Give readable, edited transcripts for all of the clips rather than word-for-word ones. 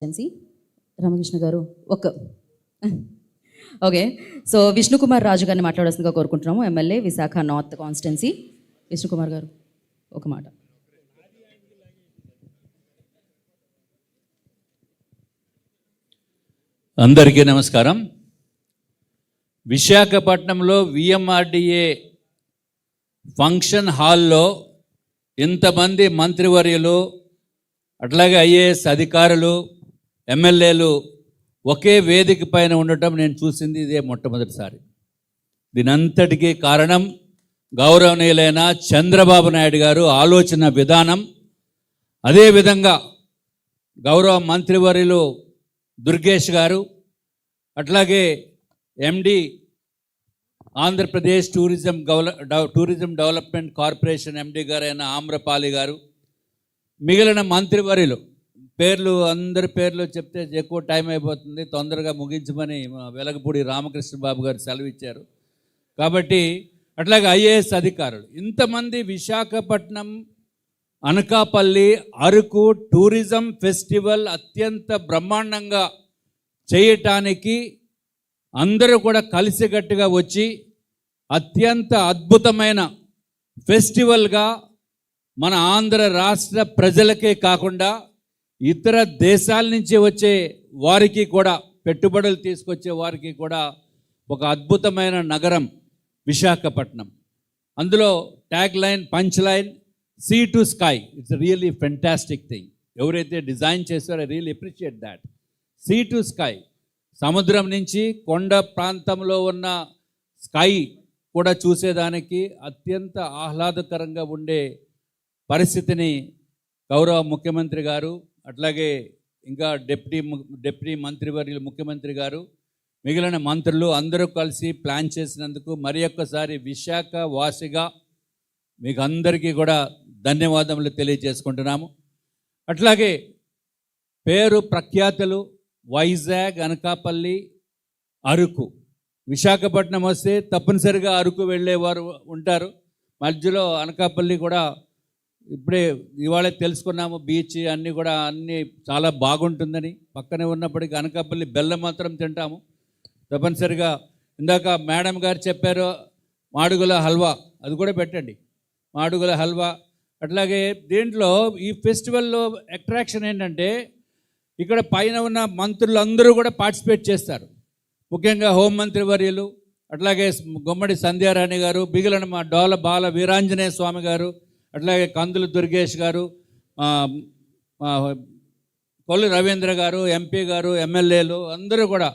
Constituency Ramakrishna గారు okay. So Vishnukumar Raju గారిని మాట్లాడాల్సిందిగా కోరుకుంటున్నాము. MLA Visakha north constituency. Vishnukumar గారు ఒక మాట. అందరికీ నమస్కారం. విశాఖపట్నంలో విఎంఆర్డిఏ ఫంక్షన్ హాల్లో ఇంతమంది మంత్రివర్యులు, అట్లాగే ఐఏఎస్ అధికారులు, ఎమ్మెల్యేలు ఒకే వేదిక పైన ఉండటం నేను చూసింది ఇదే మొట్టమొదటిసారి. దీనంతటికీ కారణం గౌరవనీయులైన చంద్రబాబు నాయుడు గారు ఆలోచన విధానం. అదేవిధంగా గౌరవ మంత్రివర్యులు దుర్గేష్ గారు, అట్లాగే MD Andhra Pradesh tourism development corporation MD గారైన ఆమ్రపాలి గారు, మిగిలిన మంత్రివర్యులు అందరి పేర్లు చెప్తే ఎక్కువ టైం అయిపోతుంది, తొందరగా ముగించమని వెలగపూడి రామకృష్ణ బాబు గారు సెలవు ఇచ్చారు. కాబట్టి అట్లాగే ఐఏఎస్ అధికారులు, ఇంతమంది విశాఖపట్నం, అనకాపల్లి, అరకు టూరిజం ఫెస్టివల్ అత్యంత బ్రహ్మాండంగా చేయటానికి అందరూ కూడా కలిసికట్టుగా వచ్చి అత్యంత అద్భుతమైన ఫెస్టివల్గా మన ఆంధ్ర రాష్ట్ర ప్రజలకే కాకుండా ఇతర దేశాల నుంచి వచ్చే వారికి కూడా, పెట్టుబడులు తీసుకొచ్చే వారికి కూడా ఒక అద్భుతమైన నగరం విశాఖపట్నం. అందులో tag line, punch line, sea to sky. It's really fantastic thing. ఎవరైతే డిజైన్ చేస్తారో I really appreciate that. Sea to sky, సముద్రం నుంచి కొండ ప్రాంతంలో ఉన్న స్కై కూడా చూసేదానికి అత్యంత ఆహ్లాదకరంగా ఉండే పరిస్థితిని గౌరవ ముఖ్యమంత్రి గారు, అట్లాగే ఇంకా డిప్యూటీ మంత్రివర్యులు ముఖ్యమంత్రి గారు, మిగిలిన మంత్రులు అందరూ కలిసి ప్లాన్ చేసినందుకు మరి ఒక్కసారి విశాఖ వాసిగా మీకు అందరికీ కూడా ధన్యవాదములు తెలియజేసుకుంటున్నాము. అట్లాగే పేరు ప్రఖ్యాతులు వైజాగ్, అనకాపల్లి, అరకు. విశాఖపట్నం వస్తే తప్పనిసరిగా అరకు వెళ్ళేవారు ఉంటారు. మధ్యలో అనకాపల్లి కూడా ఇప్పుడే ఇవాళే తెలుసుకున్నాము, బీచ్ అన్నీ కూడా చాలా బాగుంటుందని. పక్కనే ఉన్నప్పటికీ అనకాపల్లి బెల్లం మాత్రం తింటాము తప్పనిసరిగా. ఇందాక మేడం గారు చెప్పారు మాడుగుల హల్వా, అది కూడా పెట్టండి, మాడుగుల హల్వా. అట్లాగే దీంట్లో ఈ ఫెస్టివల్లో అట్రాక్షన్ ఏంటంటే ఇక్కడ పైన ఉన్న మంత్రులు అందరూ కూడా పార్టిసిపేట్ చేస్తారు. ముఖ్యంగా హోంమంత్రి వర్యులు, అట్లాగే గుమ్మడి సంధ్యారాణి గారు, మిగిలిన మా బాల వీరాంజనేయ స్వామి గారు, అట్లాగే కందులు దుర్గేష్ గారు, కొల్లు రవీంద్ర గారు, ఎంపీ గారు, ఎమ్మెల్యేలు అందరూ కూడా,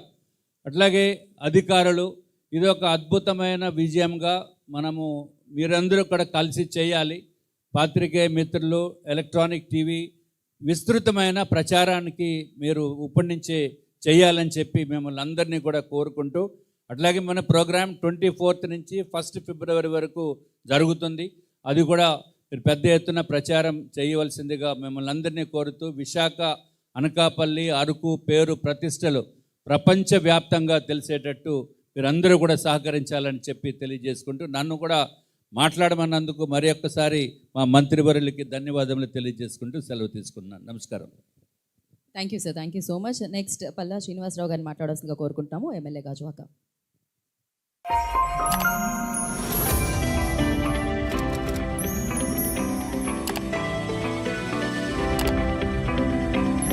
అట్లాగే అధికారులు. ఇది ఒక అద్భుతమైన విజయంగా మీరందరూ కూడా కలిసి చేయాలి. పాత్రికేయ మిత్రులు, ఎలక్ట్రానిక్ టీవీ విస్తృతమైన ప్రచారానికి మీరు ఇప్పటి నుంచే చేయాలని చెప్పి మిమ్మల్ని అందరినీ కూడా కోరుకుంటూ, అట్లాగే మన ప్రోగ్రాం 24th నుంచి 1 ఫిబ్రవరి వరకు జరుగుతుంది. అది కూడా మీరు పెద్ద ఎత్తున ప్రచారం చేయవలసిందిగా మిమ్మల్ని అందరినీ కోరుతూ, విశాఖ, అనకాపల్లి, అరకు పేరు ప్రతిష్టలు ప్రపంచవ్యాప్తంగా తెలిసేటట్టు మీరందరూ కూడా సహకరించాలని చెప్పి తెలియజేసుకుంటూ, నన్ను కూడా మాట్లాడమన్నందుకు మరి ఒక్కసారి మా మంత్రివర్యులకి ధన్యవాదములు తెలియజేసుకుంటూ సెలవు తీసుకున్నాను. నమస్కారం. Thank you sir, thank you so much. Next Palla Srinivasarao గారిని మాట్లాడాల్సిందిగా కోరుకుంటున్నాము, ఎమ్మెల్యే గాజువాక.